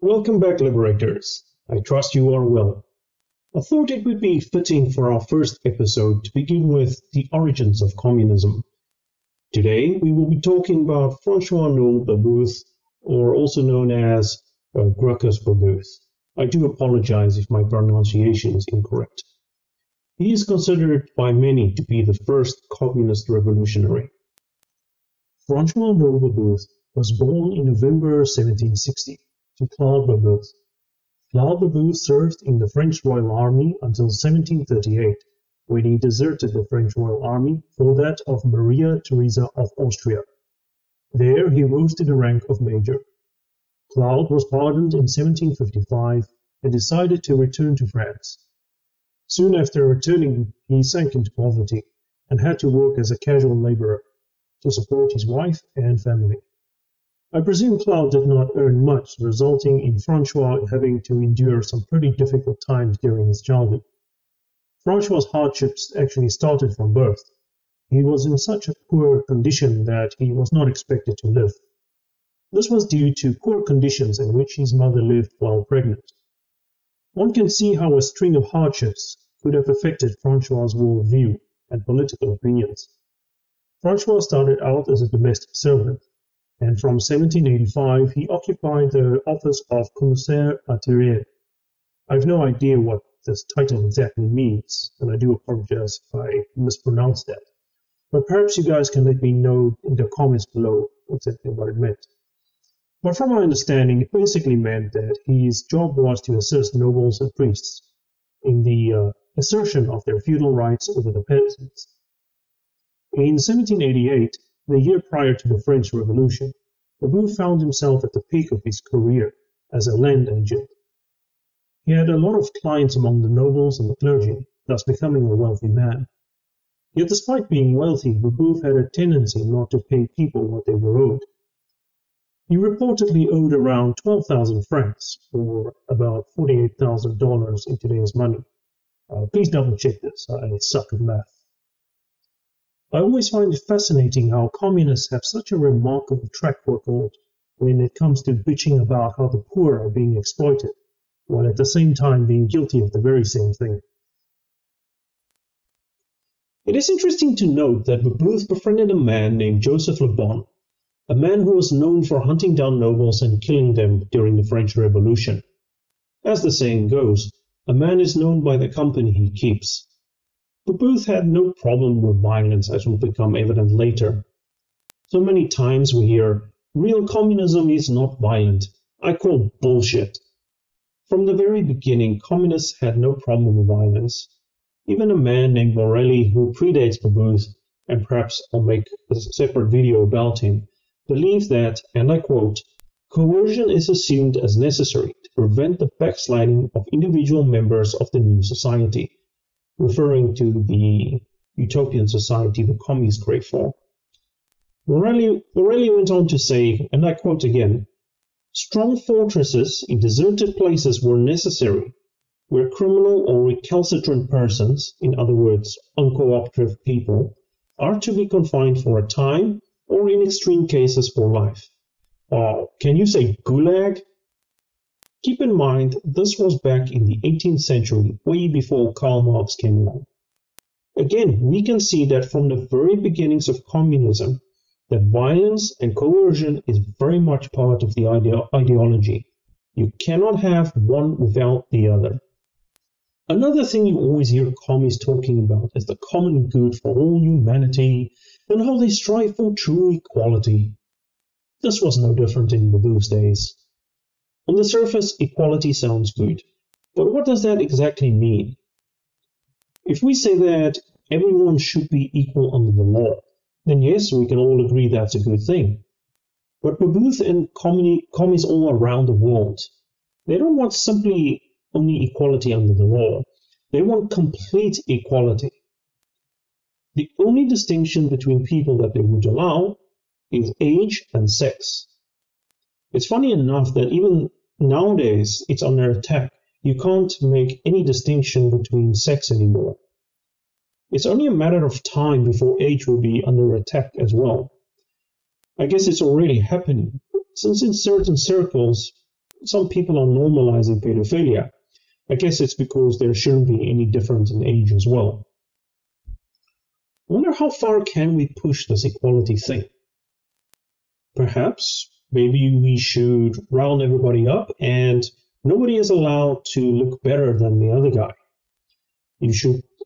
Welcome back, Liberators. I trust you are well. I thought it would be fitting for our first episode to begin with the origins of communism. Today, we will be talking about François-Noël Babeuf, or also known as Babeuf. I do apologize if my pronunciation is incorrect. He is considered by many to be the first communist revolutionary. François-Noël Babeuf was born in November 1760 to Claude Babeuf. Claude Babeuf served in the French Royal Army until 1738, when he deserted the French Royal Army for that of Maria Theresa of Austria. There he rose to the rank of major. Claude was pardoned in 1755 and decided to return to France. Soon after returning, he sank into poverty and had to work as a casual laborer to support his wife and family. I presume Claude did not earn much, resulting in François having to endure some pretty difficult times during his childhood. François' hardships actually started from birth. He was in such a poor condition that he was not expected to live. This was due to poor conditions in which his mother lived while pregnant. One can see how a string of hardships could have affected François' worldview and political opinions. François started out as a domestic servant, and from 1785 he occupied the office of commissaire à Ethereum. I have no idea what this title exactly means, and I do apologize if I mispronounced that. But perhaps you guys can let me know in the comments below exactly what it meant. But from my understanding, it basically meant that his job was to assist nobles and priests in the assertion of their feudal rights over the peasants. In 1788, the year prior to the French Revolution, Babeuf found himself at the peak of his career as a land agent. He had a lot of clients among the nobles and the clergy, thus becoming a wealthy man. Yet despite being wealthy, Babeuf had a tendency not to pay people what they were owed. He reportedly owed around 12,000 francs, or about $48,000 in today's money. Please double check this, I suck at math. I always find it fascinating how communists have such a remarkable track record when it comes to bitching about how the poor are being exploited, while at the same time being guilty of the very same thing. It is interesting to note that Babeuf befriended a man named Joseph Le Bon, a man who was known for hunting down nobles and killing them during the French Revolution. As the saying goes, a man is known by the company he keeps. Babeuf had no problem with violence, as will become evident later. So many times we hear, real communism is not violent. I call bullshit. From the very beginning, communists had no problem with violence. Even a man named Morelli, who predates Babeuf, and perhaps I'll make a separate video about him, believed that, and I quote, coercion is assumed as necessary to prevent the backsliding of individual members of the new society, referring to the utopian society the commies crave for. Morelli went on to say, and I quote again, strong fortresses in deserted places were necessary, where criminal or recalcitrant persons, in other words, uncooperative people, are to be confined for a time, or in extreme cases for life. Can you say gulag? Keep in mind, this was back in the 18th century, way before Karl Marx came along. Again, we can see that from the very beginnings of communism, that violence and coercion is very much part of the ideology. You cannot have one without the other. Another thing you always hear commies talking about is the common good for all humanity and how they strive for true equality. This was no different in Babeuf's days. On the surface, equality sounds good, but what does that exactly mean? If we say that everyone should be equal under the law, then yes, we can all agree that's a good thing. But Babeuf and commies all around the world, they don't want simply only equality under the law. They want complete equality. The only distinction between people that they would allow is age and sex. It's funny enough that even nowadays it's under attack. You can't make any distinction between sex anymore. It's only a matter of time before age will be under attack as well. I guess it's already happening, since in certain circles, some people are normalizing pedophilia. I guess it's because there shouldn't be any difference in age as well. I wonder how far can we push this equality thing? Perhaps, maybe we should round everybody up and nobody is allowed to look better than the other guy.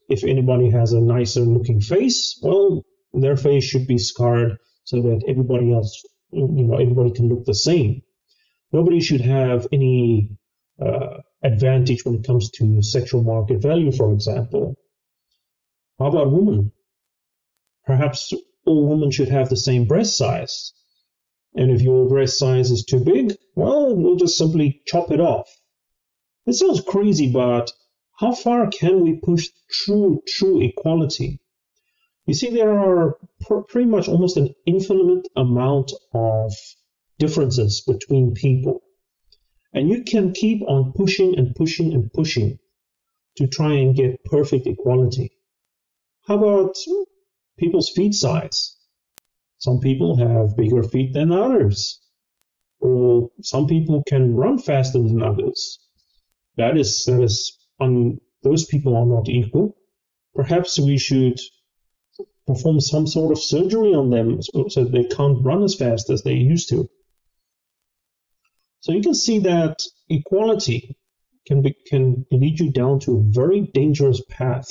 If anybody has a nicer looking face, well, their face should be scarred so that everybody else, everybody can look the same. Nobody should have any advantage when it comes to sexual market value, for example. How about women? Perhaps all women should have the same breast size. And if your breast size is too big, well, we'll just simply chop it off. It sounds crazy, but how far can we push true equality? You see, there are pretty much almost an infinite amount of differences between people. And you can keep on pushing and pushing and pushing to try and get perfect equality. How about people's feet size? Some people have bigger feet than others. Or some people can run faster than others. Those people are not equal. Perhaps we should perform some sort of surgery on them so they can't run as fast as they used to. So you can see that equality can lead you down to a very dangerous path.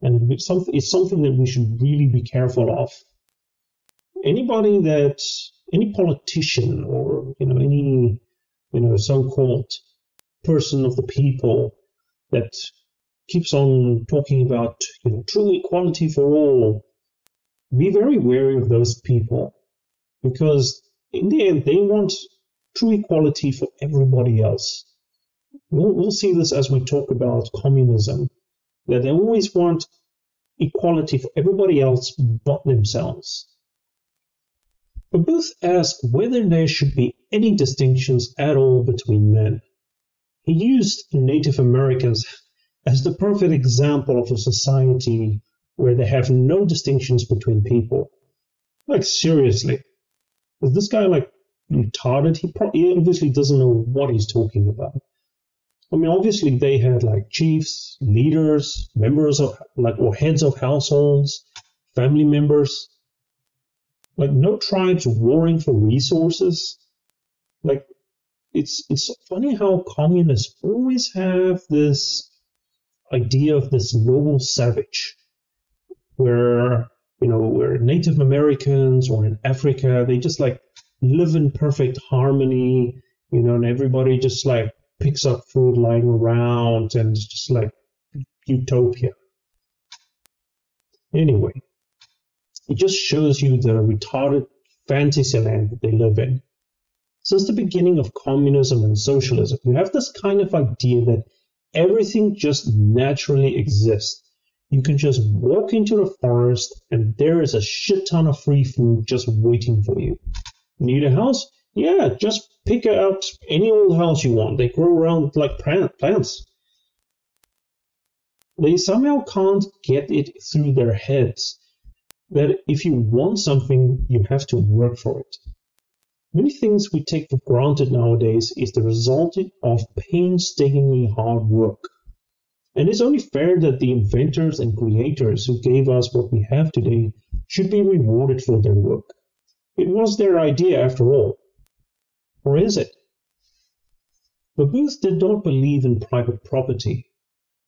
And it's something that we should really be careful of. Any politician or any so-called person of the people that keeps on talking about true equality for all, be very wary of those people, because in the end they want true equality for everybody else. We'll see this as we talk about communism, that they always want equality for everybody else but themselves. Babeuf asked whether there should be any distinctions at all between men. He used Native Americans as the perfect example of a society where they have no distinctions between people. Like, seriously, is this guy retarded? He obviously doesn't know what he's talking about. I mean, obviously they had chiefs, leaders, members of or heads of households, family members. No tribes warring for resources. It's funny how communists always have this idea of this noble savage, where Native Americans or in Africa, they just live in perfect harmony, and everybody just picks up food lying around, and it's just utopia. Anyway, it just shows you the retarded fantasy land that they live in. Since the beginning of communism and socialism, you have this kind of idea that everything just naturally exists. You can just walk into the forest and there is a shit ton of free food just waiting for you. Need a house? Yeah, just pick out any old house you want. They grow around like plants. They somehow can't get it through their heads that if you want something, you have to work for it. Many things we take for granted nowadays is the result of painstakingly hard work. And it's only fair that the inventors and creators who gave us what we have today should be rewarded for their work. It was their idea after all. Or is it? Babeuf did not believe in private property.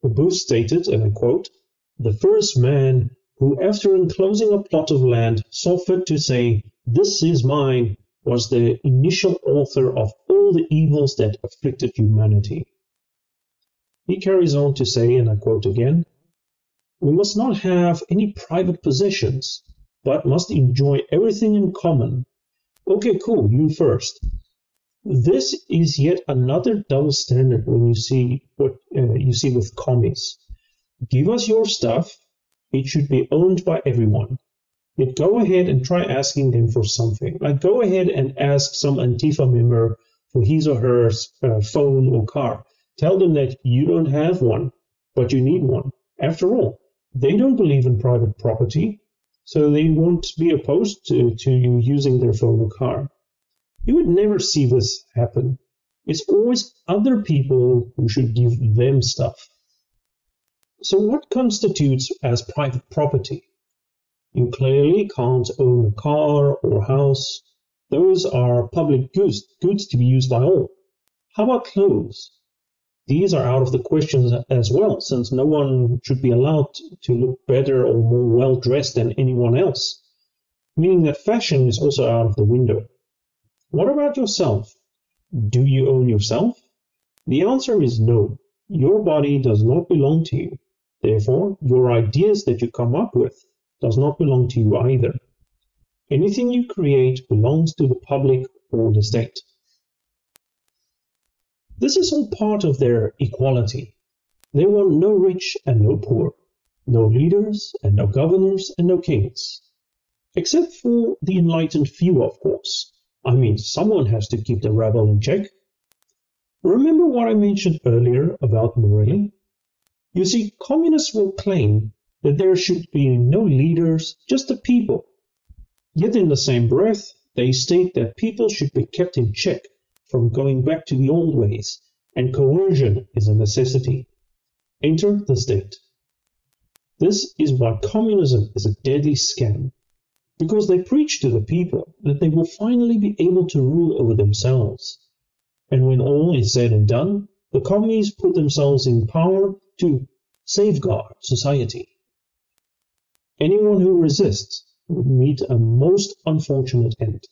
Babeuf stated, and I quote, "The first man who, after enclosing a plot of land, saw fit to say, 'This is mine,' was the initial author of all the evils that afflicted humanity." He carries on to say, and I quote again, "We must not have any private possessions, but must enjoy everything in common." Okay, cool, you first. This is yet another double standard when you see what you see with commies. Give us your stuff, it should be owned by everyone. Yet go ahead and try asking them for something. Go ahead and ask some Antifa member for his or her phone or car. Tell them that you don't have one, but you need one. After all, they don't believe in private property, so they won't be opposed to you using their phone or car. You would never see this happen. It's always other people who should give them stuff. So what constitutes as private property? You clearly can't own a car or house. Those are public goods to be used by all. How about clothes? These are out of the question as well, since no one should be allowed to look better or more well-dressed than anyone else, meaning that fashion is also out of the window. What about yourself? Do you own yourself? The answer is no. Your body does not belong to you. Therefore, your ideas that you come up with does not belong to you either. Anything you create belongs to the public or the state. This is all part of their equality. They want no rich and no poor, no leaders and no governors and no kings. Except for the enlightened few, of course. I mean, someone has to keep the rabble in check. Remember what I mentioned earlier about Morelli? You see, communists will claim that there should be no leaders, just the people. Yet in the same breath, they state that people should be kept in check from going back to the old ways, and coercion is a necessity. Enter the state. This is why communism is a deadly scam, because they preach to the people that they will finally be able to rule over themselves. And when all is said and done, the communists put themselves in power to safeguard society. Anyone who resists will meet a most unfortunate end.